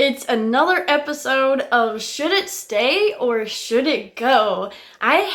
It's another episode of Should It Stay or Should It Go? I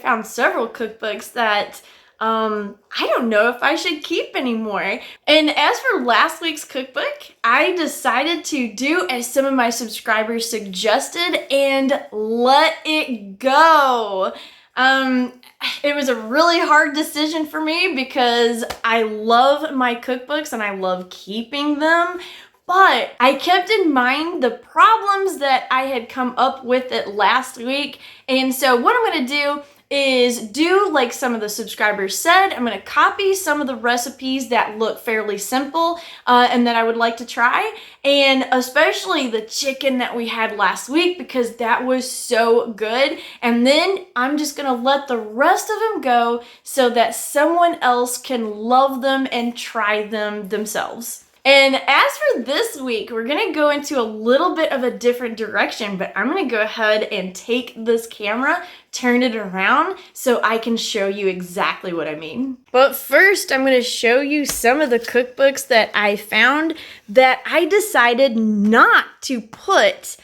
found several cookbooks that I don't know if I should keep anymore. And as for last week's cookbook, I decided to do as some of my subscribers suggested and let it go. It was a really hard decision for me because I love my cookbooks and I love keeping them. But I kept in mind the problems that I had come up with it last week. And so what I'm going to do is do like some of the subscribers said. I'm going to copy some of the recipes that look fairly simple and that I would like to try. And especially the chicken that we had last week because that was so good. And then I'm just going to let the rest of them go so that someone else can love them and try them themselves. And as for this week, we're going to go into a little bit of a different direction, but I'm going to go ahead and take this camera, turn it around so I can show you exactly what I mean. But first, I'm going to show you some of the cookbooks that I found that I decided not to put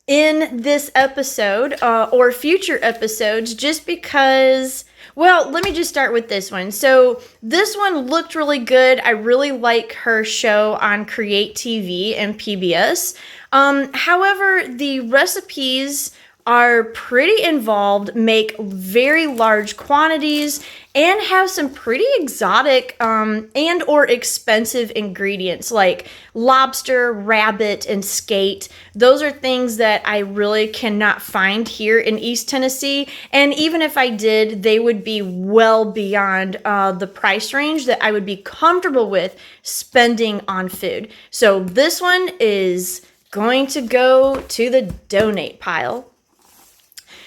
in this episode or future episodes just because... Well, let me just start with this one. So this one looked really good. I really like her show on Create TV and PBS. However, the recipes are pretty involved, make very large quantities, and have some pretty exotic and or expensive ingredients like lobster, rabbit, and skate. Those are things that I really cannot find here in East Tennessee, and even if I did, they would be well beyond the price range that I would be comfortable with spending on food. So this one is going to go to the donate pile.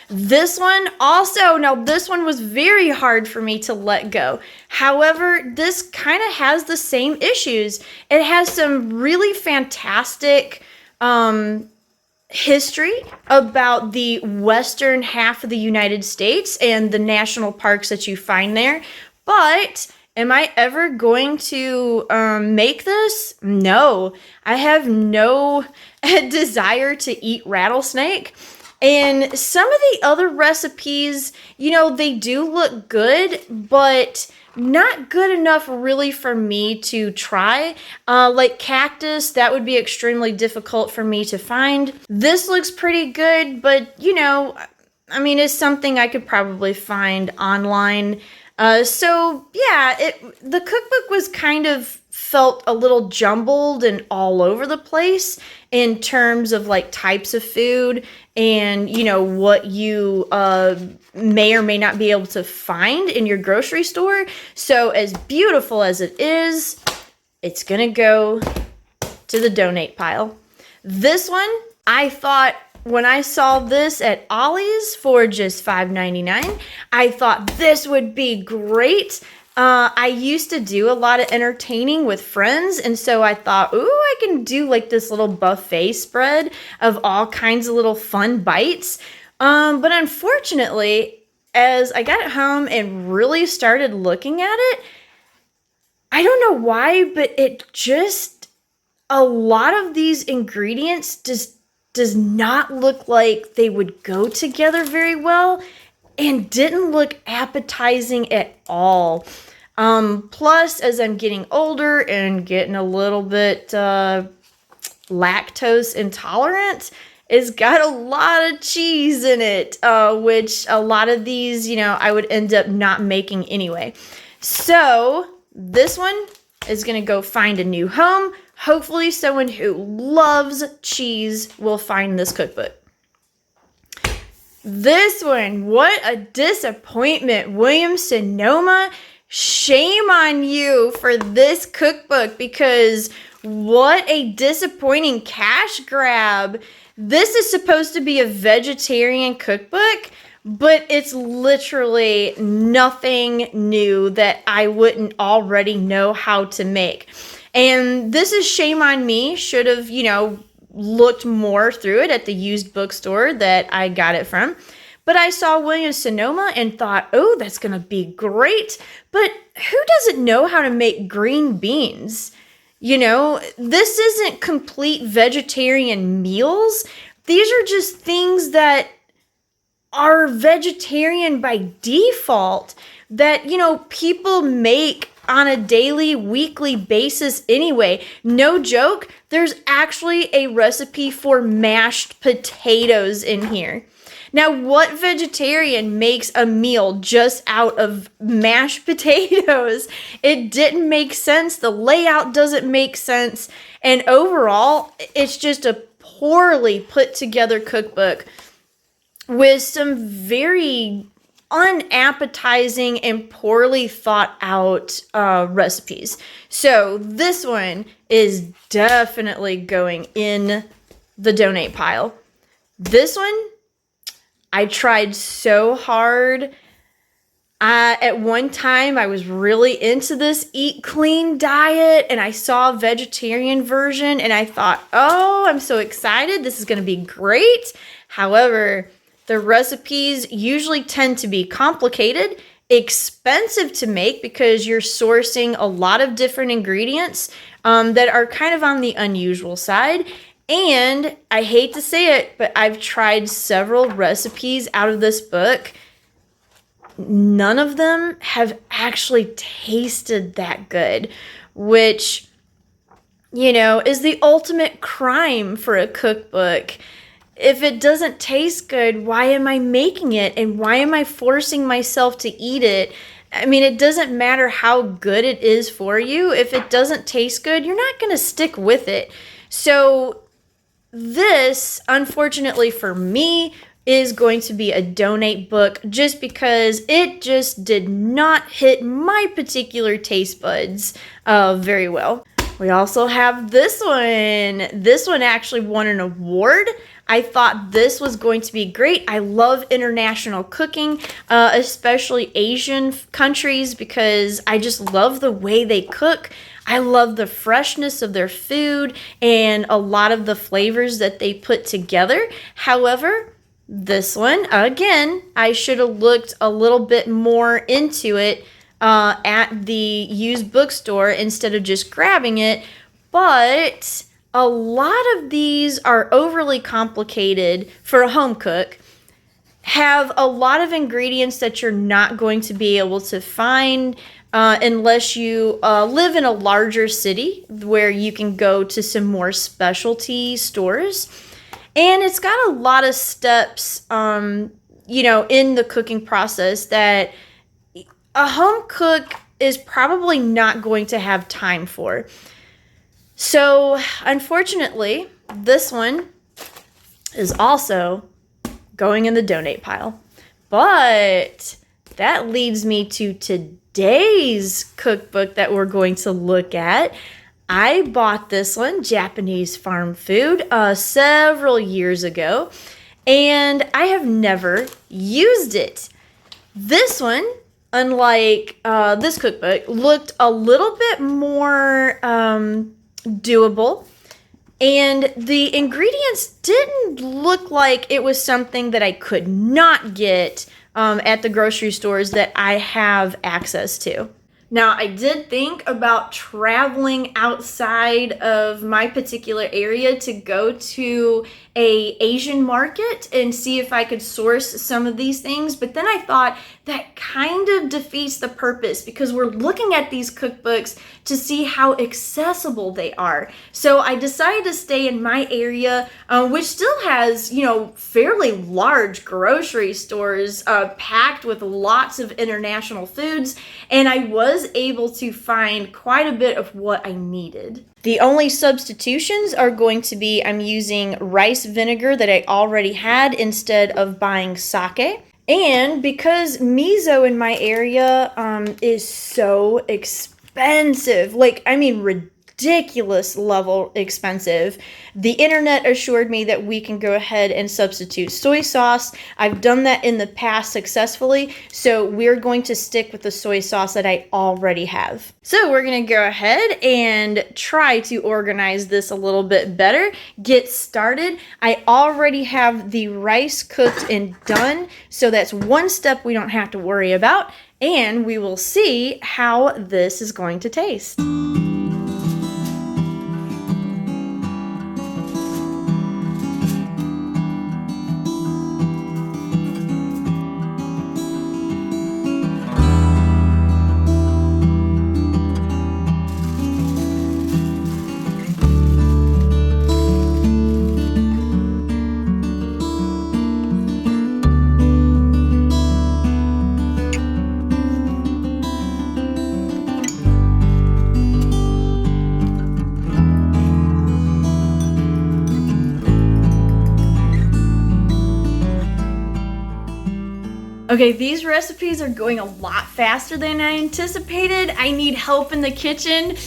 This one also, now this one was very hard for me to let go. However, this kind of has the same issues. It has some really fantastic history about the western half of the United States and the national parks that you find there. But am I ever going to make this? No, I have no desire to eat rattlesnake. And some of the other recipes, you know, they do look good, but not good enough really for me to try. Like cactus, that would be extremely difficult for me to find. This looks pretty good, but you know, I mean, it's something I could probably find online. So yeah, the cookbook was kind of felt a little jumbled and all over the place in terms of like types of food and, you know, what you may or may not be able to find in your grocery store. So as beautiful as it is, it's gonna go to the donate pile. This one, I thought when I saw this at Ollie's for just $5.99, I thought this would be great. I used to do a lot of entertaining with friends, and so I thought, ooh, I can do like this little buffet spread of all kinds of little fun bites. But unfortunately, as I got it home and really started looking at it, I don't know why, but a lot of these ingredients does not look like they would go together very well and didn't look appetizing at all. Plus, as I'm getting older and getting a little bit lactose intolerant, it's got a lot of cheese in it, which a lot of these, you know, I would end up not making anyway. So this one is going to go find a new home. Hopefully someone who loves cheese will find this cookbook. This one, what a disappointment. Williams-Sonoma, shame on you for this cookbook because what a disappointing cash grab. This is supposed to be a vegetarian cookbook, but it's literally nothing new that I wouldn't already know how to make. And this is shame on me. Should have, you know, looked more through it at the used bookstore that I got it from. But I saw Williams-Sonoma and thought, oh, that's going to be great. But who doesn't know how to make green beans? You know, this isn't complete vegetarian meals. These are just things that are vegetarian by default that, you know, people make on a daily, weekly basis anyway. No joke, there's actually a recipe for mashed potatoes in here. Now, what vegetarian makes a meal just out of mashed potatoes? It didn't make sense. The layout doesn't make sense. And overall, it's just a poorly put together cookbook with some very unappetizing and poorly thought out recipes. So this one is definitely going in the donate pile. This one, I tried so hard. At one time, I was really into this eat clean diet, and I saw a vegetarian version, and I thought, oh, I'm so excited. This is going to be great. However, the recipes usually tend to be complicated, expensive to make because you're sourcing a lot of different ingredients that are kind of on the unusual side. And I hate to say it, but I've tried several recipes out of this book. None of them have actually tasted that good, which, you know, is the ultimate crime for a cookbook. If it doesn't taste good, why am I making it? And why am I forcing myself to eat it? I mean, it doesn't matter how good it is for you. If it doesn't taste good, you're not going to stick with it. So this, unfortunately for me, is going to be a donate book just because it just did not hit my particular taste buds very well. We also have this one. This one actually won an award. I thought this was going to be great. I love international cooking, especially Asian countries, because I just love the way they cook. I love the freshness of their food and a lot of the flavors that they put together. However, this one, again, I should have looked a little bit more into it at the used bookstore instead of just grabbing it. But a lot of these are overly complicated for a home cook, have a lot of ingredients that you're not going to be able to find unless you live in a larger city where you can go to some more specialty stores. And it's got a lot of steps, you know, in the cooking process that a home cook is probably not going to have time for. So, unfortunately, this one is also going in the donate pile. But that leads me to today's cookbook that we're going to look at. I bought this one, Japanese Farm Food, several years ago, and I have never used it. This one, unlike this cookbook, looked a little bit more doable, and the ingredients didn't look like it was something that I could not get at the grocery stores that I have access to. Now, I did think about traveling outside of my particular area to go to a Asian market and see if I could source some of these things, but then I thought that kind of defeats the purpose because we're looking at these cookbooks to see how accessible they are. So I decided to stay in my area, which still has, you know, fairly large grocery stores packed with lots of international foods, and I was able to find quite a bit of what I needed. The only substitutions are going to be I'm using rice vinegar that I already had instead of buying sake. And because miso in my area is so expensive, like, I mean, ridiculous level expensive, the internet assured me that we can go ahead and substitute soy sauce. I've done that in the past successfully, so we're going to stick with the soy sauce that I already have. So we're going to go ahead and try to organize this a little bit better, get started. I already have the rice cooked and done, so that's one step we don't have to worry about, and we will see how this is going to taste. Okay, these recipes are going a lot faster than I anticipated. I need help in the kitchen.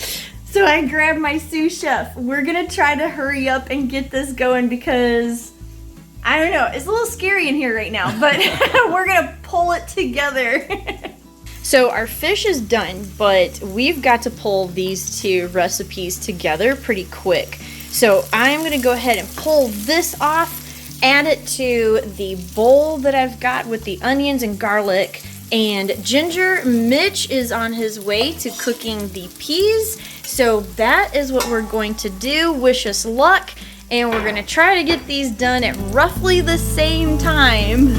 So I grabbed my sous chef. We're gonna try to hurry up and get this going because, I don't know, it's a little scary in here right now, but we're gonna pull it together. So our fish is done, but we've got to pull these two recipes together pretty quick. So I'm gonna go ahead and pull this off, add it to the bowl that I've got with the onions and garlic and ginger. Mitch is on his way to cooking the peas. So that is what we're going to do. Wish us luck, and we're gonna try to get these done at roughly the same time.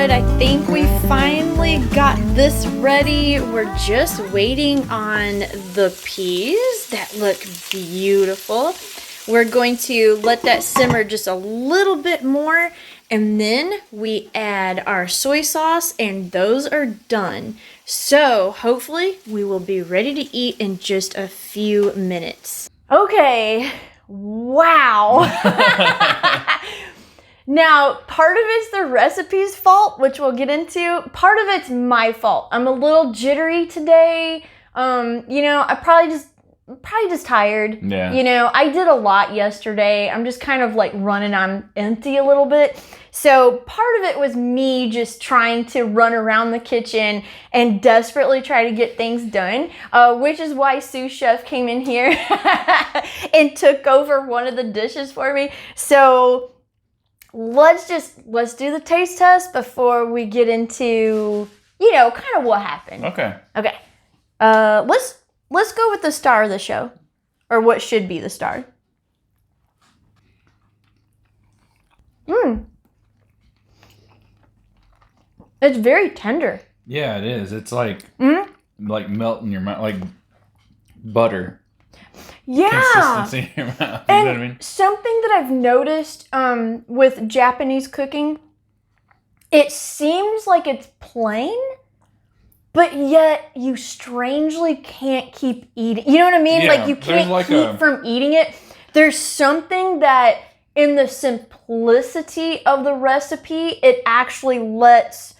I think we finally got this ready. We're just waiting on the peas that look beautiful. We're going to let that simmer just a little bit more, and then we add our soy sauce, and those are done. So hopefully we will be ready to eat in just a few minutes. Okay, wow. Now, part of it's the recipe's fault, which we'll get into. Part of it's my fault. I'm a little jittery today. You know, I probably just tired. Yeah. You know, I did a lot yesterday. I'm just kind of like running on empty a little bit. So part of it was me just trying to run around the kitchen and desperately try to get things done, which is why sous chef came in here and took over one of the dishes for me. So let's do the taste test before we get into, you know, kind of what happened. Okay. Okay. Let's go with the star of the show, or what should be the star. It's very tender. Yeah, it is. It's like melt in your mouth, like butter. Yeah. Consistency in your mouth. And know what I mean? something that I've noticed with Japanese cooking, it seems like it's plain, but yet you strangely can't keep eating. You know what I mean? Yeah, like you can't keep from eating it. There's something that in the simplicity of the recipe, it actually lets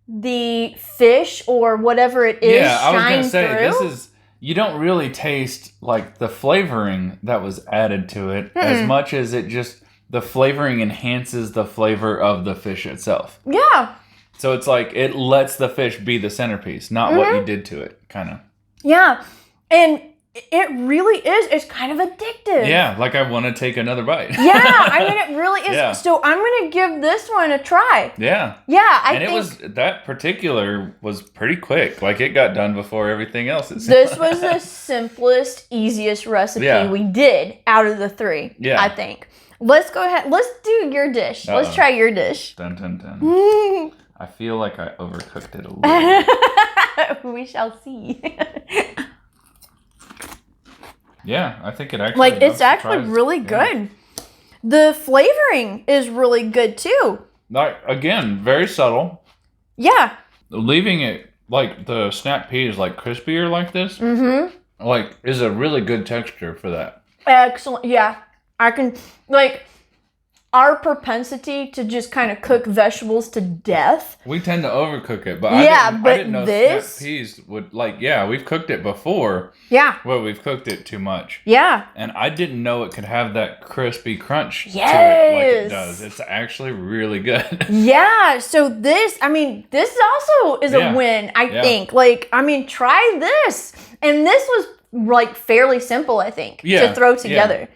the fish or whatever it is I was shine gonna say through. this is. You don't really taste like the flavoring that was added to it as much as it just, the flavoring enhances the flavor of the fish itself. Yeah. So it's like it lets the fish be the centerpiece, not what you did to it, kind of. Yeah. And it really is. It's kind of addictive. Yeah, like I want to take another bite. Yeah, I mean, it really is. Yeah. So I'm going to give this one a try. Yeah. Yeah, I think it was, that particular was pretty quick. Like it got done before everything else. This was the simplest, easiest recipe we did out of the three, I think. Let's go ahead. Let's do your dish. Let's try your dish. Dun, dun, dun. I feel like I overcooked it a little bit. We shall see. Yeah, I think it actually... Like, it's actually really good. The flavoring is really good, too. Like, again, very subtle. Yeah. Leaving it, like, the snap pea is, like, crispier like this. Like, is a really good texture for that. Excellent. Yeah. I can, like... Our propensity to just kind of cook vegetables to death. We tend to overcook it, but yeah, I didn't know this snap peas would, like, we've cooked it before. Yeah. Well, we've cooked it too much. Yeah. And I didn't know it could have that crispy crunch to it like it does. It's actually really good. Yeah. So this, I mean, this also is a win, I think. Like, I mean, try this. And this was, like, fairly simple, I think, to throw together.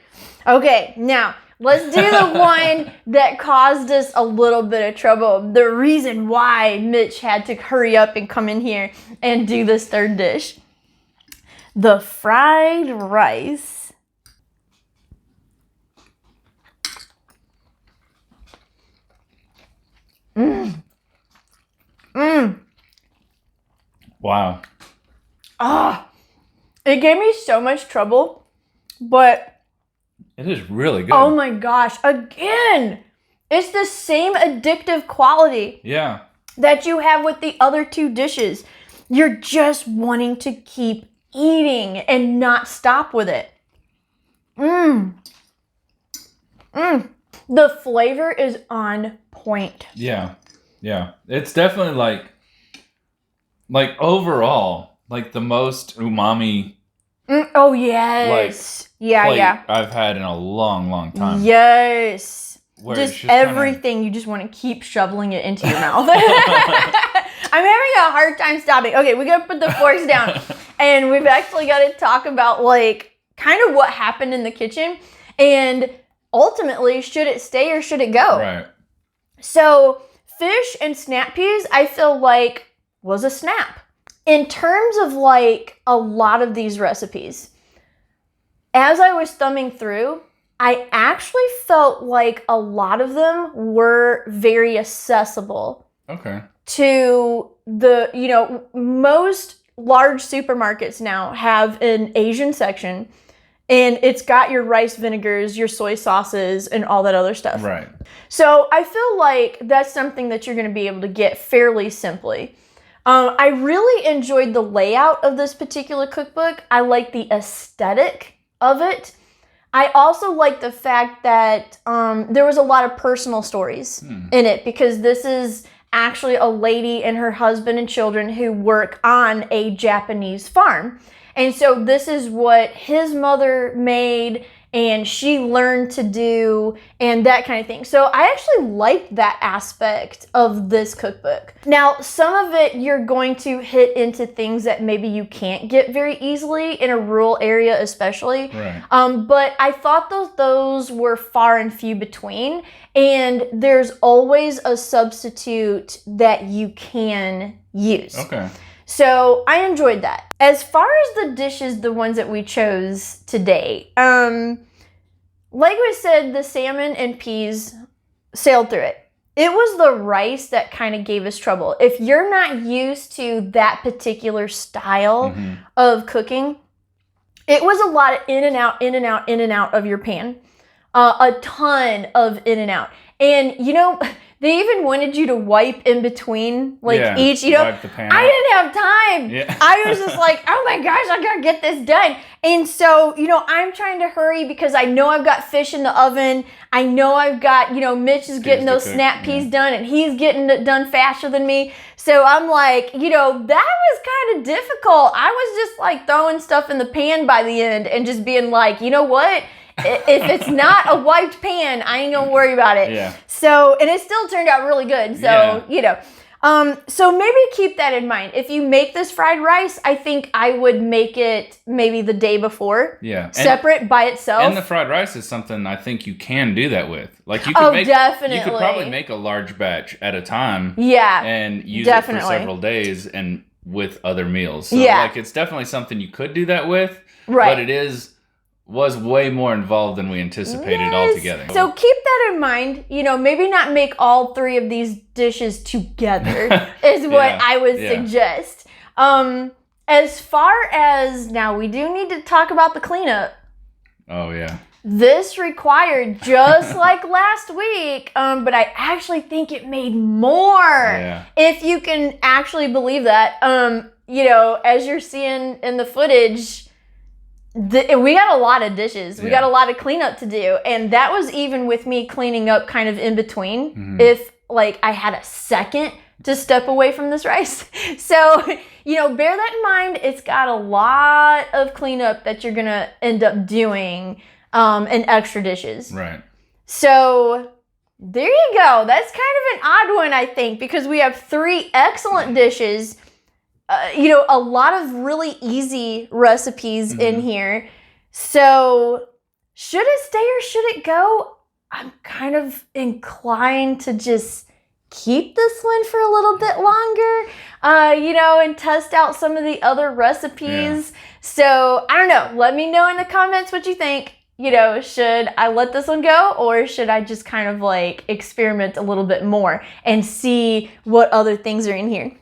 Okay, now... Let's do the one that caused us a little bit of trouble. The reason why Mitch had to hurry up and come in here and do this third dish. The fried rice. Wow. It gave me so much trouble, but It is really good. Oh my gosh. Again, it's the same addictive quality Yeah. that you have with the other two dishes. You're just wanting to keep eating and not stop with it. The flavor is on point. Yeah. Yeah. It's definitely like overall, like the most umami Oh, yes. plate I've had in a long, long time. Yes. Where Just it's just everything, you just want to keep shoveling it into your mouth. I'm having a hard time stopping. Okay, we gotta put the forks down. And we've actually got to talk about, like, kind of what happened in the kitchen. And ultimately, should it stay or should it go? Right. So, fish and snap peas, I feel like, was a snap. In terms of, like, a lot of these recipes, as I was thumbing through, I actually felt like a lot of them were very accessible. Okay. To the, most large supermarkets now have an Asian section, and it's got your rice vinegars, your soy sauces, and all that other stuff. Right. So I feel like that's something that you're going to be able to get fairly simply. I really enjoyed the layout of this particular cookbook. I like the aesthetic of it. I also like the fact that there was a lot of personal stories in it, because this is actually a lady and her husband and children who work on a Japanese farm. And so this is what his mother made and she learned to do and that kind of thing. So I actually liked that aspect of this cookbook. Now, some of it you're going to hit into things that maybe you can't get very easily in a rural area especially. Right. But I thought those were far and few between. And there's always a substitute that you can use. Okay. So I enjoyed that. As far as the dishes, the ones that we chose today, like we said, the salmon and peas sailed through it. It was the rice that kind of gave us trouble. If you're not used to that particular style of cooking, it was a lot of in and out, in and out, in and out of your pan. A ton of in and out. And, they even wanted you to wipe in between, each, wipe the pan I didn't have time. Yeah. I was just like, oh my gosh, I gotta get this done. And so, I'm trying to hurry because I know I've got fish in the oven. I know I've got, Mitch is getting those snap peas done and he's getting it done faster than me. So I'm like, that was kind of difficult. I was just like throwing stuff in the pan by the end and just being like, you know what? If it's not a wiped pan, I ain't gonna worry about it. Yeah. So, and it still turned out really good. So, so maybe keep that in mind. If you make this fried rice, I think I would make it maybe the day before. Yeah. Separate by itself. And the fried rice is something I think you can do that with. Like you could definitely. You could probably make a large batch at a time. Yeah. And use it for several days and with other meals. So it's definitely something you could do that with. Right. But it was way more involved than we anticipated altogether. So keep that in mind. Maybe not make all three of these dishes together is what I would suggest. As far as, now we do need to talk about the cleanup. Oh, yeah. This required, just like last week, but I actually think it made more. Yeah. If you can actually believe that. As you're seeing in the footage, we got a lot of dishes. We got a lot of cleanup to do. And that was even with me cleaning up kind of in between. If I had a second to step away from this rice. So, bear that in mind. It's got a lot of cleanup that you're going to end up doing and extra dishes. Right. So there you go. That's kind of an odd one, I think, because we have 3 excellent dishes. A lot of really easy recipes in here. So should it stay or should it go? I'm kind of inclined to just keep this one for a little bit longer, and test out some of the other recipes. Yeah. So I don't know. Let me know in the comments what you think. Should I let this one go or should I just kind of experiment a little bit more and see what other things are in here?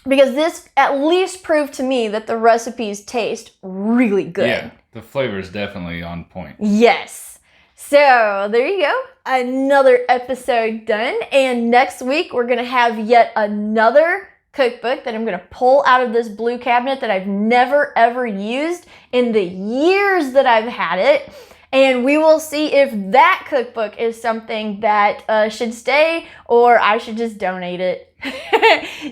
Because this at least proved to me that the recipes taste really good. Yeah, the flavor is definitely on point. Yes. So there you go. Another episode done. And next week we're going to have yet another cookbook that I'm going to pull out of this blue cabinet that I've never ever used in the years that I've had it. And we will see if that cookbook is something that should stay or I should just donate it.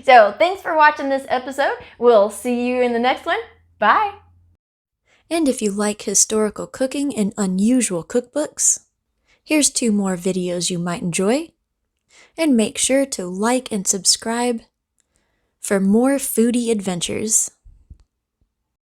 So thanks for watching this episode. We'll see you in the next one. Bye. And if you like historical cooking and unusual cookbooks, here's 2 more videos you might enjoy. And make sure to like and subscribe for more foodie adventures.